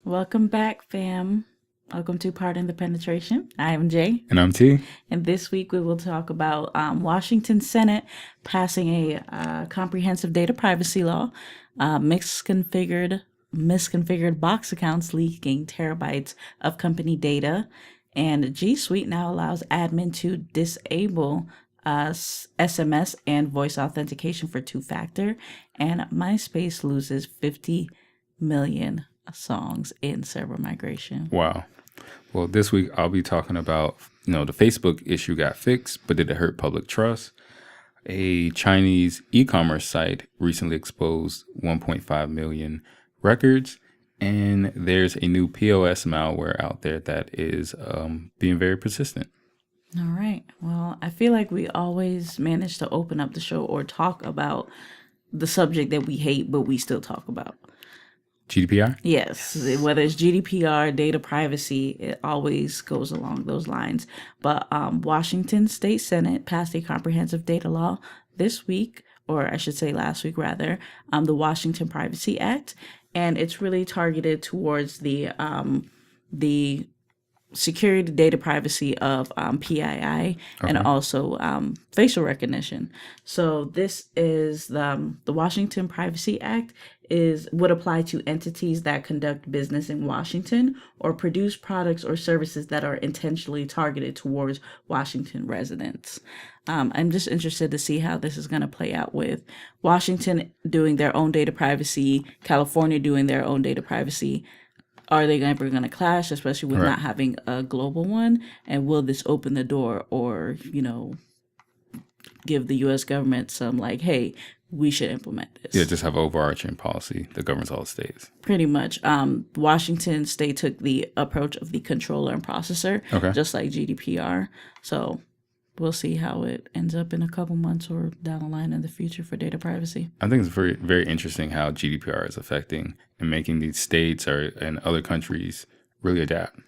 Welcome back, fam. Welcome to Pardon the Penetration. I am Jay. And I'm T. And this week we will talk about Washington Senate passing a comprehensive data privacy law, misconfigured box accounts leaking terabytes of company data, and G Suite now allows admin to disable SMS and voice authentication for two-factor, and MySpace loses 50 million songs in server migration. Wow. Well, this week I'll be talking about, the Facebook issue got fixed, but did it hurt public trust? A Chinese e-commerce site recently exposed 1.5 million records, and there's a new POS malware out there that is being very persistent. All right. Well, I feel like we always manage to open up the show or talk about the subject that we hate, but we still talk about. GDPR? Yes, whether it's GDPR, data privacy, it always goes along those lines. But Washington State Senate passed a comprehensive data law this week, or I should say last week rather, the Washington Privacy Act, and it's really targeted towards the security data privacy of PII and also facial recognition. So this is the Washington Privacy Act would apply to entities that conduct business in Washington or produce products or services that are intentionally targeted towards Washington residents. I'm just interested to see how this is going to play out with Washington doing their own data privacy, California doing their own data privacy. Are they ever going to clash, especially with not having a global one? And will this open the door or, give the U.S. government some hey, we should implement this? Yeah, just have overarching policy that governs all states. Pretty much. Washington State took the approach of the controller and processor, just like GDPR. So we'll see how it ends up in a couple months or down the line in the future for data privacy. I think it's very, very interesting how GDPR is affecting and making these states and other countries really adapt.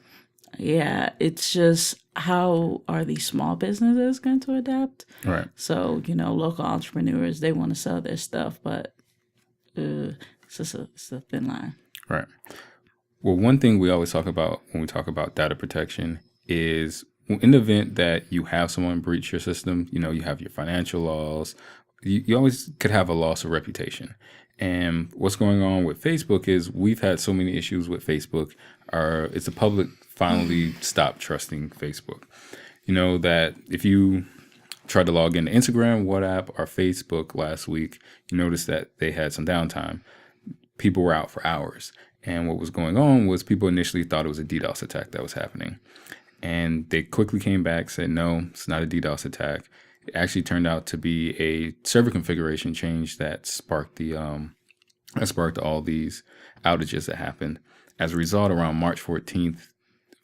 Yeah, it's just how are these small businesses going to adapt? Right. So, local entrepreneurs, they want to sell their stuff, but it's a thin line. Right. Well, one thing we always talk about when we talk about data protection is in the event that you have someone breach your system, you have your financial laws, you always could have a loss of reputation. And what's going on with Facebook is we've had so many issues with Facebook. It's the public finally stopped trusting Facebook. That if you tried to log into Instagram, WhatsApp, or Facebook last week, you noticed that they had some downtime. People were out for hours. And what was going on was people initially thought it was a DDoS attack that was happening. And they quickly came back, said, no, it's not a DDoS attack. It actually turned out to be a server configuration change that sparked all these outages that happened. As a result, around March 14th,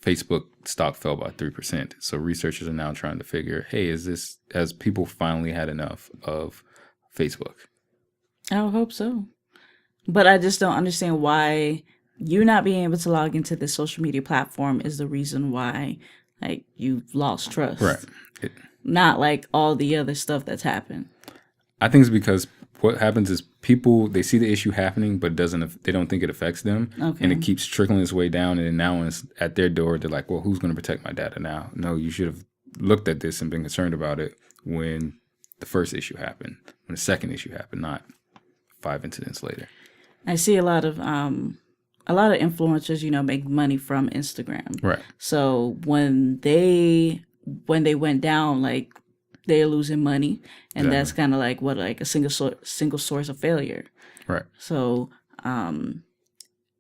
Facebook stock fell by 3%. So researchers are now trying to figure, hey, has people finally had enough of Facebook? I would hope so. But I just don't understand why you not being able to log into this social media platform is the reason why you've lost trust. Right. Not all the other stuff that's happened. I think it's because what happens is people, they see the issue happening, but they don't think it affects them. Okay. And it keeps trickling its way down. And then now when it's at their door, they're like, well, who's going to protect my data now? No, you should have looked at this and been concerned about it when the first issue happened, when the second issue happened, not 5 incidents later. I see a lot of influencers, make money from Instagram. Right. So when they went down, they're losing money, and that's kind of a single source of failure. Right. So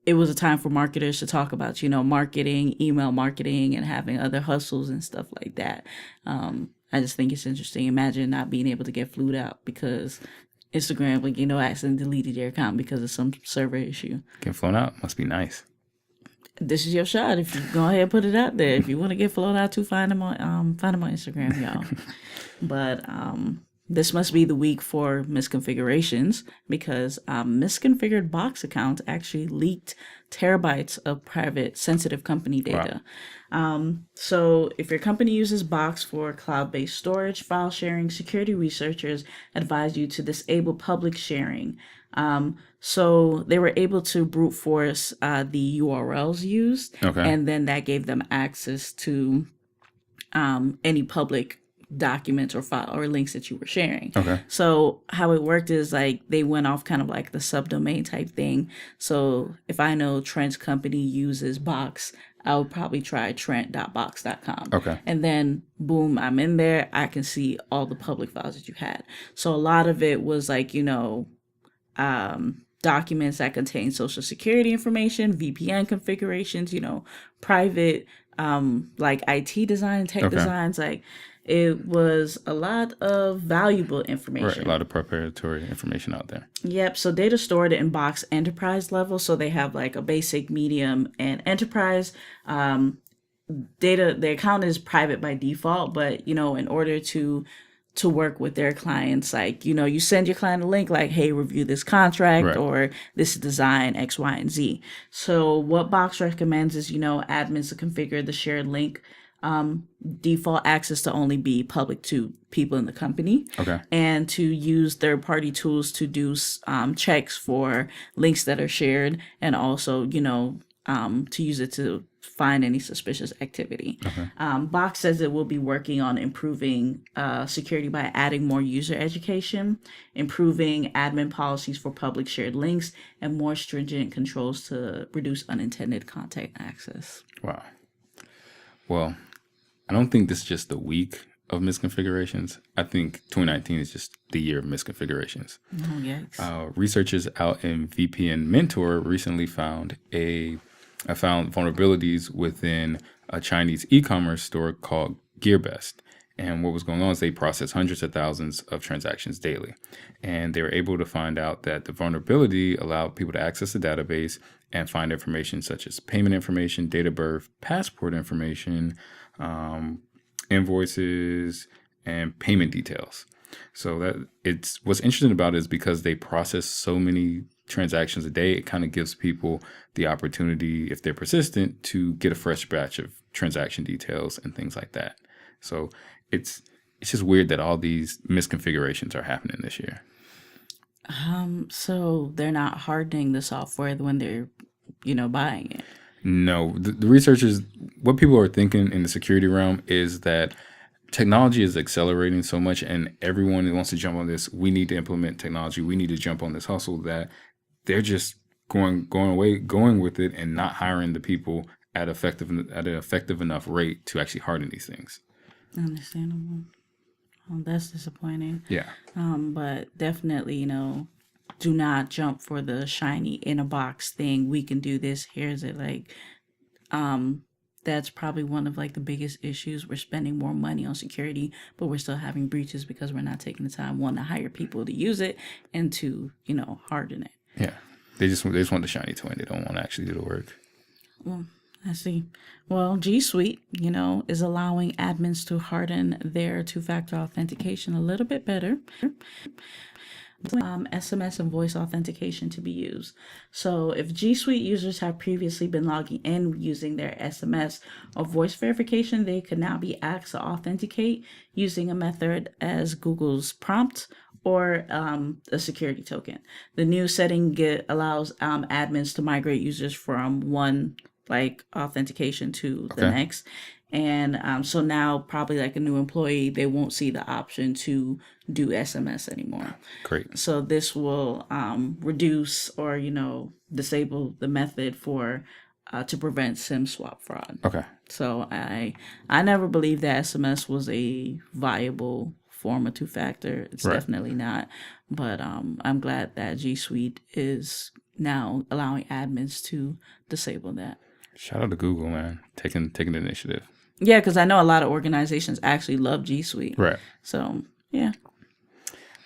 it was a time for marketers to talk about, marketing, email marketing, and having other hustles and stuff like that. I just think it's interesting. Imagine not being able to get flued out because Instagram, accidentally deleted your account because of some server issue. Getting flown out must be nice. This is your shot. If you go ahead and put it out there, if you want to get flown out, find them on Instagram, y'all. But This must be the week for misconfigurations because misconfigured box accounts actually leaked terabytes of private sensitive company data. So if your company uses Box for cloud-based storage, file sharing, security researchers advise you to disable public sharing. So they were able to brute force the URLs used, Okay. and then that gave them access to any public documents or file or links that you were sharing. Okay. So how it worked is like they went off kind of like the subdomain type thing. So if I know Trent's company uses Box, I would probably try trent.box.com. Okay. And then boom, I'm in there. I can see all the public files that you had. So a lot of it was like, documents that contain social security information, VPN configurations, private like IT design, tech designs, like it was a lot of valuable information. Right, a lot of preparatory information out there. Yep. So data stored in Box enterprise level. So they have like a basic, medium, and enterprise. Data, the account is private by default, but in order to work with their clients, like you send your client a link like, hey, review this contract, Right. or this design X, Y, and Z. So what Box recommends is admins to configure the shared link default access to only be public to people in the company. Okay. And to use third-party tools to do checks for links that are shared, and also to use it to find any suspicious activity. Okay. Box says it will be working on improving security by adding more user education, improving admin policies for public shared links, and more stringent controls to reduce unintended content access. Wow. Well, I don't think this is just the week of misconfigurations. I think 2019 is just the year of misconfigurations. Oh, yikes. Researchers out in VPN Mentor recently found vulnerabilities within a Chinese e-commerce store called Gearbest. And what was going on is they processed hundreds of thousands of transactions daily. And they were able to find out that the vulnerability allowed people to access the database and find information such as payment information, date of birth, passport information, invoices, and payment details. So what's interesting about it is because they process so many transactions a day, it kind of gives people the opportunity, if they're persistent, to get a fresh batch of transaction details and things like that. So it's just weird that all these misconfigurations are happening this year. So they're not hardening the software when they're, buying it. No, the researchers, what people are thinking in the security realm is that technology is accelerating so much and everyone wants to jump on this. We need to implement technology. We need to jump on this hustle, that they're just going with it and not hiring the people at an effective enough rate to actually harden these things. Understandable. Well, that's disappointing. Yeah. But definitely, do not jump for the shiny in a box thing. We can do this. Here's it. Like, that's probably one of like the biggest issues. We're spending more money on security, but we're still having breaches because we're not taking the time, one, to hire people to use it, and to, harden it. Yeah. They just want the shiny toy. They don't want to actually do the work. Well, I see. Well, G Suite, is allowing admins to harden their two-factor authentication a little bit better. SMS and voice authentication to be used. So if G Suite users have previously been logging in using their SMS or voice verification, they could now be asked to authenticate using a method as Google's prompt or a security token. The new setting allows admins to migrate users from one authentication to the next. And so now probably like a new employee, they won't see the option to do SMS anymore. Great. So this will reduce or, disable the method for to prevent SIM swap fraud. Okay. So I never believed that SMS was a viable form of two-factor. It's definitely not. But I'm glad that G Suite is now allowing admins to disable that. Shout out to Google, man, taking the initiative. Yeah, because I know a lot of organizations actually love G Suite. Right. So, yeah.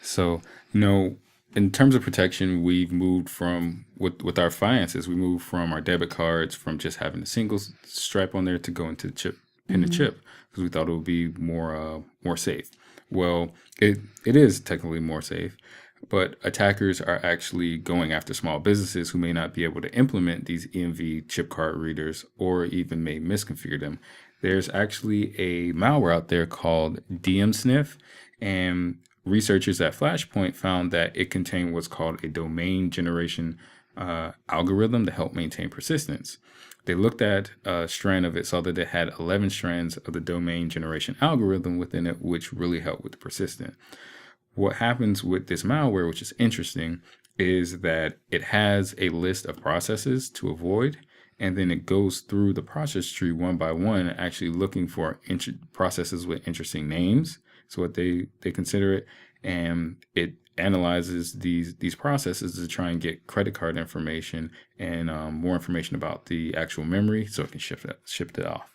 So, in terms of protection, we've moved from, with our finances, we moved from our debit cards from just having a single stripe on there to going to the chip, pin to chip, because we thought it would be more safe. Well, it is technically more safe, but attackers are actually going after small businesses who may not be able to implement these EMV chip card readers or even may misconfigure them. There's actually a malware out there called DMSniff, and researchers at Flashpoint found that it contained what's called a domain generation algorithm to help maintain persistence. They looked at a strand of it, saw that it had 11 strands of the domain generation algorithm within it, which really helped with the persistence. What happens with this malware, which is interesting, is that it has a list of processes to avoid, and then it goes through the process tree one by one, actually looking for processes with interesting names. So what they consider it, and it analyzes these processes to try and get credit card information and more information about the actual memory, so it can ship it off.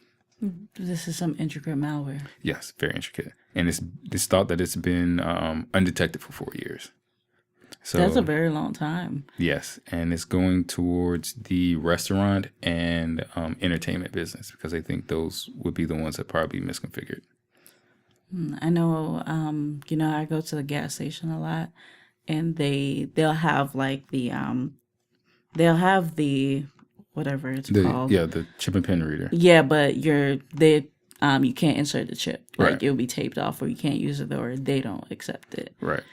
This is some intricate malware. Yes, very intricate, and it's thought that it's been undetected for 4 years. So that's a very long time. Yes, and it's going towards the restaurant and entertainment business because I think those would be the ones that probably be misconfigured. I know, I go to the gas station a lot, and they'll have like they'll have the whatever it's called. Yeah, the chip and pin reader. Yeah, but you can't insert the chip. Like Right. it'll be taped off, or you can't use it, or they don't accept it. Right.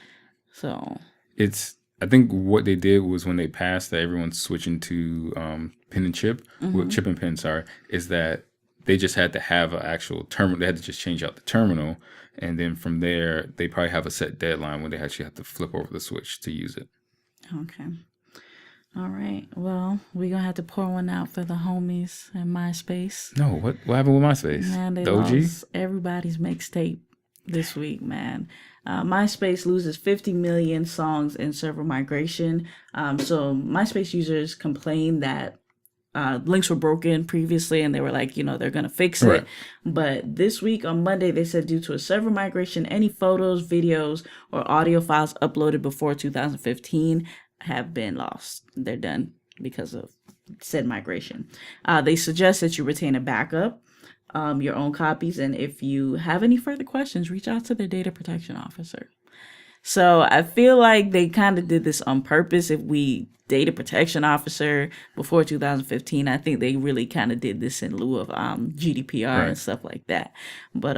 So I think what they did was when they passed that everyone's switching to pin and chip, with chip and pin, is that they just had to have an actual terminal. They had to just change out the terminal. And then from there, they probably have a set deadline when they actually have to flip over the switch to use it. okay. All right. Well, we're going to have to pour one out for the homies in MySpace. No, what happened with MySpace? Man, they The OG? lost everybody's mixtape this week, man. MySpace loses 50 million songs in server migration. So MySpace users complained that links were broken previously, and they were like, they're going to fix it. Right. But this week on Monday, they said due to a server migration, any photos, videos, or audio files uploaded before 2015 have been lost. They're done because of said migration. They suggest that you retain a backup, your own copies, and if you have any further questions, reach out to their data protection officer. So I feel like they kind of did this on purpose. If we data protection officer before 2015, I think they really kind of did this in lieu of GDPR and stuff like that. But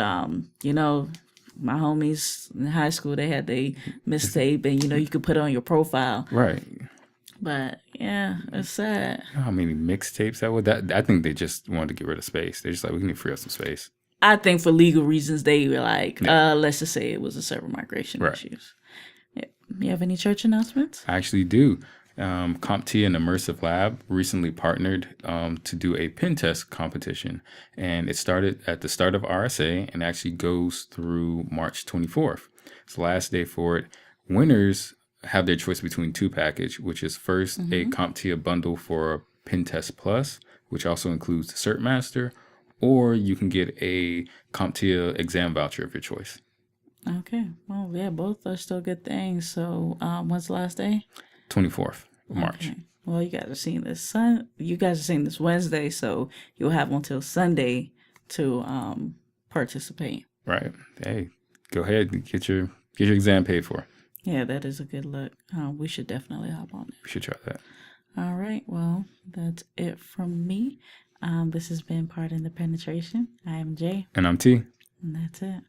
my homies in high school, they had they mistape, and you could put it on your profile. Right. But yeah, it's sad. You know how many mixtapes that would? I think they just wanted to get rid of space. They're just like, we need to free up some space. I think for legal reasons, they were like, let's just say it was a server migration issues. Yeah. You have any church announcements? I actually do. CompTIA and Immersive Lab recently partnered to do a pen test competition, and it started at the start of RSA and actually goes through March 24th. It's the last day for it. Winners have their choice between two packages, which is first a CompTIA bundle for Pentest Plus, which also includes the Cert Master, or you can get a CompTIA exam voucher of your choice. Okay. Well, yeah, both are still good things. So when's the last day? 24th of March. Okay. Well, you guys are seeing this this Wednesday, so you'll have until Sunday to participate. Right. Hey, go ahead and get your exam paid for. Yeah, that is a good look. We should definitely hop on it. We should try that. All right. Well, that's it from me. This has been Pardon the Penetration. I am Jay. And I'm T. And that's it.